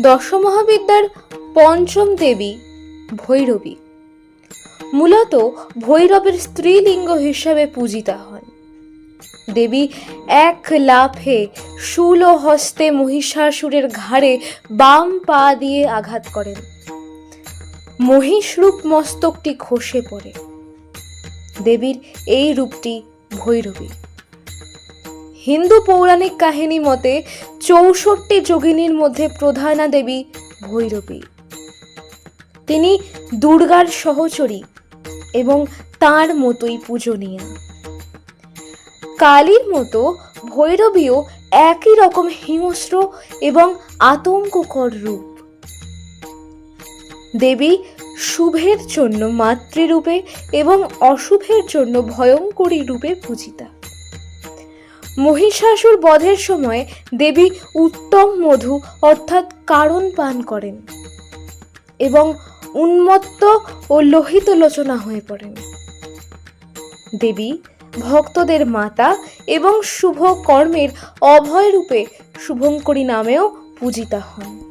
দশমহাবিদ্যার পঞ্চম দেবী ভৈরবী। মূলত ভৈরবের স্ত্রীলিঙ্গ হিসাবে পূজিতা হন। দেবী এক লাফে শূল ও হস্তে মহিষাসুরের ঘাড়ে বাম পা দিয়ে আঘাত করেন। মহিষরূপ মস্তকটি খসে পড়ে। দেবীর এই রূপটি ভৈরবী। হিন্দু পৌরাণিক কাহিনী মতে ৬৪ যোগিনীর মধ্যে প্রধানা দেবী ভৈরবী। তিনি দুর্গার সহচরী এবং তাঁর মতোই পূজনীয়া। কালীর মতো ভৈরবীও একই রকম হিংস্র এবং আতঙ্ককর রূপ। দেবী শুভের জন্য মাতৃরূপে এবং অশুভের জন্য ভয়ঙ্করী রূপে পূজিতা। মহিষাসুর বধের সময় দেবী উত্তম মধু অর্থাৎ কারণ পান করেন এবং উন্মত্ত ও লোহিত লোচনা হয়ে পড়েন। দেবী ভক্তদের মাতা এবং শুভ কর্মের অভয় রূপে শুভঙ্করী নামেও পূজিতা হন।